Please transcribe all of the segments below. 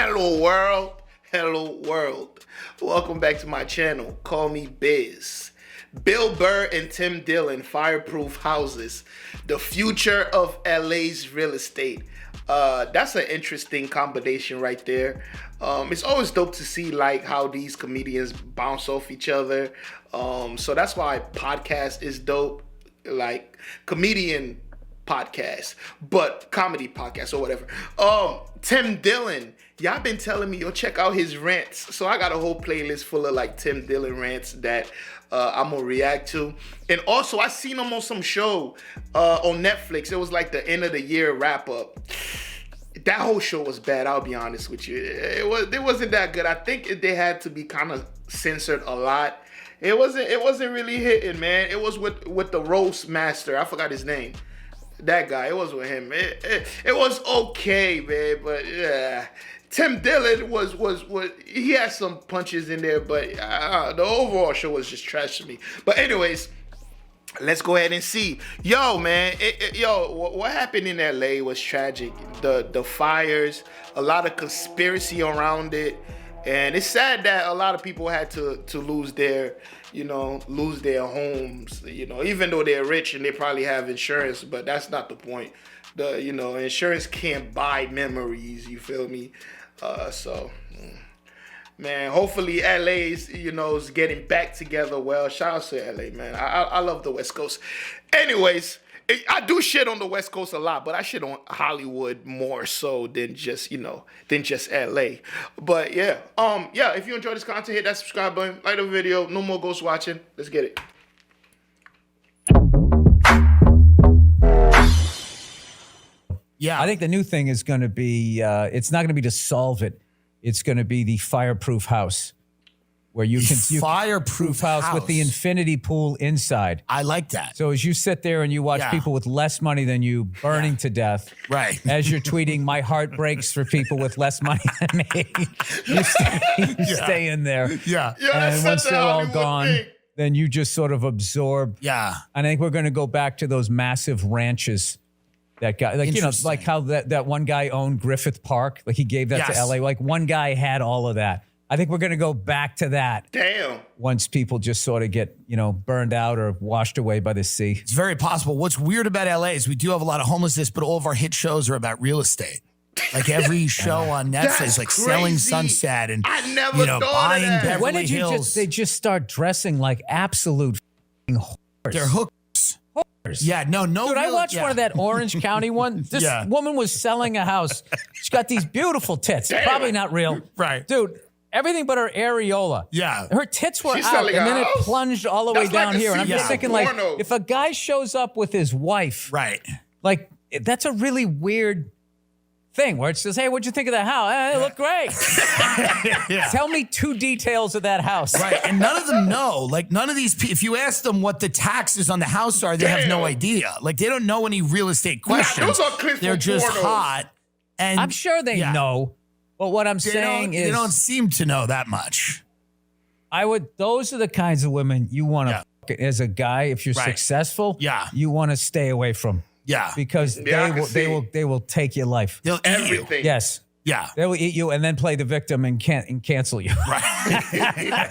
Hello world, hello world. Welcome back to my channel. Call me Biz. Bill Burr and Tim Dillon, Fireproof houses. The future of LA's real estate. That's an interesting combination right there. It's always dope to see like how these comedians bounce off each other. So that's why podcast is dope. Like comedian podcast, but comedy podcast or whatever. Tim Dillon, y'all been telling me, yo, check out his rants. So I got a whole playlist full of like Tim Dillon rants that I'm gonna react to. And also I seen him on some show on Netflix. It was like the end of the year wrap up. That whole show was bad, I'll be honest with you. It wasn't that good. I think they had to be kind of censored a lot. It wasn't really hitting, man. It was with the roast master. I forgot his name. That guy, it was with him. It was okay, man, but yeah. Tim Dillon was he had some punches in there, but the overall show was just trash to me. But anyways, let's go ahead and see. Yo, man, what happened in LA was tragic. The fires, a lot of conspiracy around it. And it's sad that a lot of people had to lose their homes, even though they're rich and they probably have insurance, but that's not the point. Insurance can't buy memories, you feel me? Man, hopefully LA's, is getting back together well. Shout out to LA, man. I love the West Coast. Anyways, I do shit on the West Coast a lot, but I shit on Hollywood more so than just LA. But yeah, if you enjoy this content, hit that subscribe button, like the video. No more ghost watching. Let's get it. Yeah, I think the new thing is going to be, it's not going to be to solve it. It's going to be the fireproof house where you can fireproof house with the infinity pool inside. I like that. So as you sit there and you watch people with less money than you burning to death, right? As you're tweeting, my heart breaks for people with less money than me. You stay in there. Yeah. And once they're all gone, then you just sort of absorb. Yeah. And I think we're going to go back to those massive ranches. That guy, like how that one guy owned Griffith Park, like he gave that to LA. Like one guy had all of that. I think we're going to go back to that. Damn. Once people just sort of get, burned out or washed away by the sea. It's very possible. What's weird about LA is we do have a lot of homelessness, but all of our hit shows are about real estate. Like every show on Netflix, like crazy. Selling Sunset and I never thought buying of that. Beverly When did Hills. they just start dressing like absolute whores? They're hookers. Yeah, no. Dude, I watched one of that Orange County one. This woman was selling a house. She's got these beautiful tits. Damn. Probably not real. Right. Dude, everything but her areola. Yeah. Her tits were She's out, selling and a then it house? plunged all the way That's like down a here. And I'm scene just from thinking, porno. like, if a guy shows up with his wife, Right. like, that's a really weird thing where it says, hey, what'd you think of that house? It looked great. Tell me 2 details of that house. Right. And none of them know. Like, none of these people, if you ask them what the taxes on the house are, they have no idea. Like, they don't know any real estate questions. those are clips They're from just pornos. hot. And I'm sure they know. But what I'm saying is, they don't seem to know that much. those are the kinds of women you want to, as a guy, if you're successful, you want to stay away from. Yeah. Because they will take your life. They'll eat Everything. you. Yes. Yeah. They will eat you and then play the victim and cancel you. Right.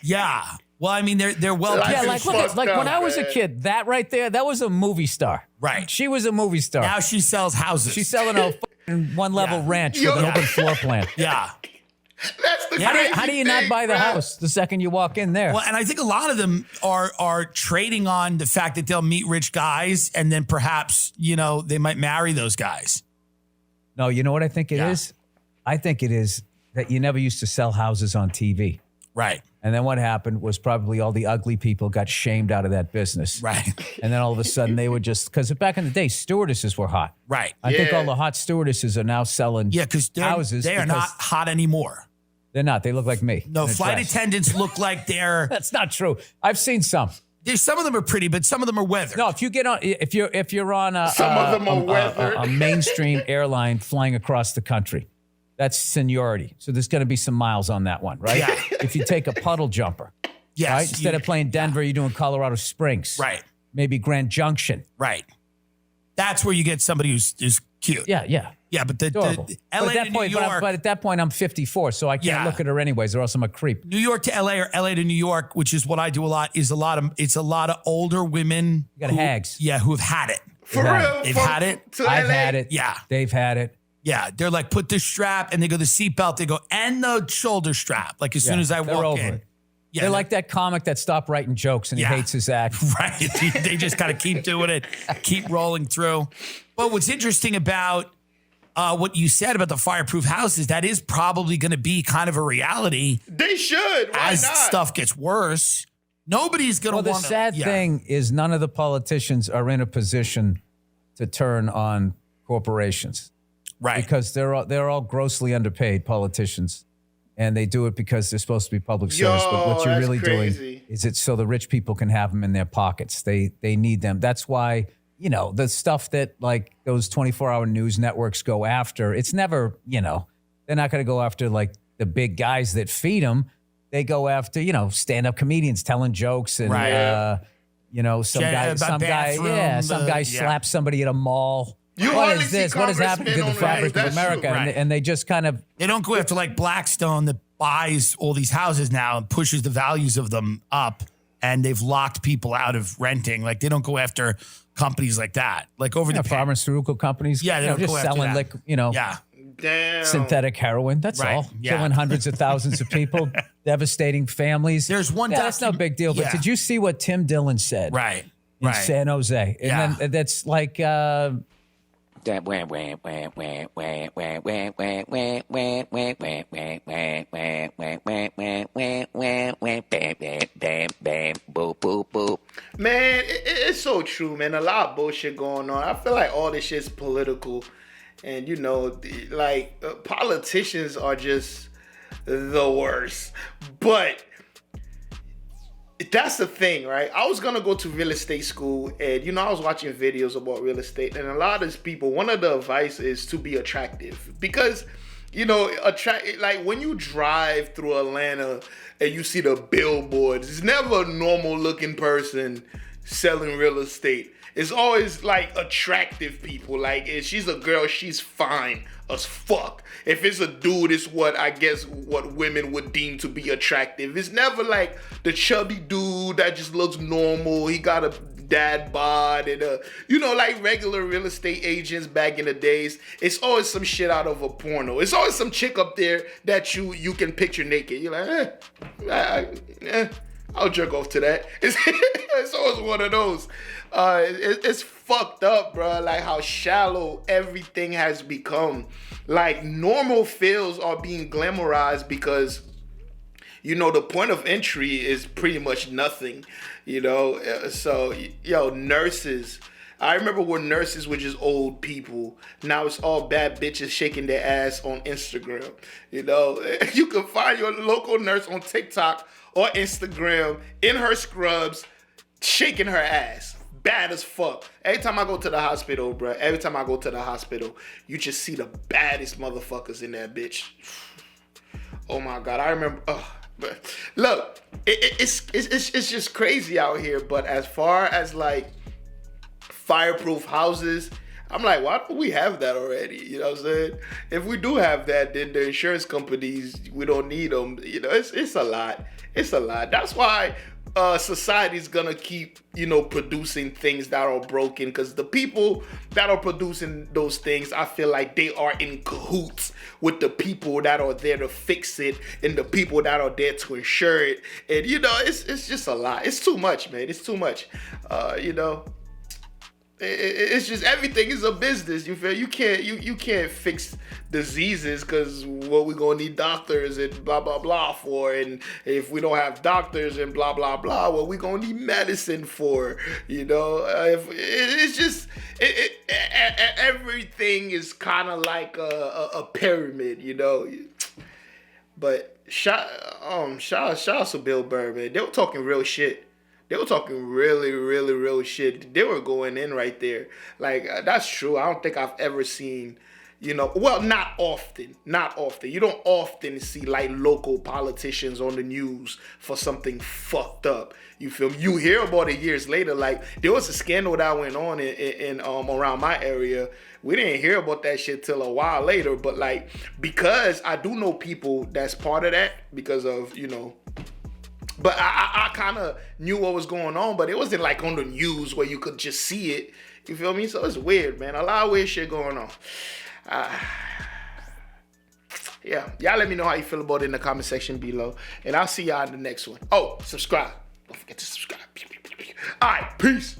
Yeah. Well, I mean, they're well. Life Yeah, is like fucked when up, I was a man. kid, that right there, that was a movie star. Right. She was a movie star. Now she sells houses. She's selling a fucking one-level ranch with an open floor plan. Yeah. That's the How do you not buy the house the second you walk in there? Well, and I think a lot of them are trading on the fact that they'll meet rich guys and then perhaps, they might marry those guys. No, you know what I think it is? I think it is that you never used to sell houses on TV. Right. And then what happened was probably all the ugly people got shamed out of that business. Right. And then all of a sudden they would just, because back in the day, stewardesses were hot. Right. I think all the hot stewardesses are now selling houses. They are not hot anymore. They're not. They look like me. No, flight attendants look like they're. That's not true. I've seen some. Some of them are pretty, but some of them are weathered. No, if you get on, if you're on Some of them are weathered. a mainstream airline flying across the country, that's seniority. So there's going to be some miles on that one, right? Yeah. If you take a puddle jumper, Yes. right? Instead of playing Denver, you're doing Colorado Springs, Right. Maybe Grand Junction, Right. That's where you get somebody who's cute. Yeah. Yeah, but the LA but at that to point, New York, but at that point, I'm 54, so I can't look at her anyways, or else I'm a creep. New York to LA or LA to New York, which is what I do a lot, is it's a lot of older women. You got hags. Yeah, who have had it. For real? They've had it. I've had it. Yeah. They've had it. Yeah, they're like, put the strap, and they go the seatbelt. They go, and the shoulder strap. Like as soon as I walk in. Yeah, they're like that comic that stopped writing jokes and he hates his act. Right. They just got to keep doing it, keep rolling through. But what's interesting about what you said about the fireproof houses, that is probably going to be kind of a reality. They should. Why as not? Stuff gets worse. Nobody's going to want to. The sad thing is none of the politicians are in a position to turn on corporations. Right. Because they're all grossly underpaid politicians. And they do it because they're supposed to be public service. But what you're really doing is it's so the rich people can have them in their pockets. They need them. That's why, the stuff that like those 24-hour news networks go after, it's never, they're not going to go after like the big guys that feed them. They go after, stand-up comedians telling jokes and, some guy slaps somebody at a mall. What is this? What is happening to the fabric of America? And they just kind of... They don't go after like Blackstone that buys all these houses now and pushes the values of them up, and they've locked people out of renting. Like they don't go after companies like that. Like over the pharmaceutical companies. Yeah, they don't just go after selling that. Damn. Synthetic heroin. That's all. Yeah. Killing hundreds of thousands of people, devastating families. There's one. That's no big deal. But did you see what Tim Dillon said? In San Jose, and then that's like. Man, it's so true, man. A lot of bullshit going on. I feel like all this shit's political, and politicians are just the worst. But that's the thing, right? I was gonna go to real estate school, and I was watching videos about real estate, and a lot of these people, one of the advice is to be attractive, because like when you drive through Atlanta and you see the billboards, it's never a normal looking person selling real estate. It's always like attractive people. Like if she's a girl, she's fine as fuck. If it's a dude, it's what women would deem to be attractive. It's never like the chubby dude that just looks normal. He got a dad bod and like regular real estate agents back in the days. It's always some shit out of a porno. It's always some chick up there that you can picture naked. You're like, I'll jerk off to that. It's always one of those. It's fucked up, bro. Like how shallow everything has become. Like normal fields are being glamorized because, the point of entry is pretty much nothing, So, nurses. I remember when nurses were just old people. Now it's all bad bitches shaking their ass on Instagram. You can find your local nurse on TikTok or Instagram in her scrubs, shaking her ass. Bad as fuck. Every time I go to the hospital, bro, you just see the baddest motherfuckers in that bitch. Oh my God, I remember. Look, it's just crazy out here. But as far as like fireproof houses, I'm like, why don't we have that already? You know what I'm saying? If we do have that, then the insurance companies, we don't need them. It's a lot. It's a lot. That's why society's gonna keep, producing things that are broken, because the people that are producing those things, I feel like they are in cahoots with the people that are there to fix it and the people that are there to insure it. And it's just a lot. It's too much, man. It's too much. It's just everything is a business. You feel you can't fix diseases because we gonna need doctors and blah blah blah for, and if we don't have doctors and blah blah blah, we gonna need medicine for. Everything is kind of like a pyramid, But shout out to Bill Burr, man. They were talking real shit. They were talking really, really real shit. They were going in right there. Like, that's true. I don't think I've ever seen You know, well, not often. You don't often see like local politicians on the news for something fucked up. You feel me? You hear about it years later. Like there was a scandal that went on in around my area. We didn't hear about that shit till a while later. But like, because I do know people that's part of that because of, you know. But I kind of knew what was going on, but it wasn't like on the news where you could just see it. You feel me? So it's weird, man. A lot of weird shit going on. Yeah, y'all let me know how you feel about it in the comment section below. And I'll see y'all in the next one. Oh, subscribe. Don't forget to subscribe. All right, peace.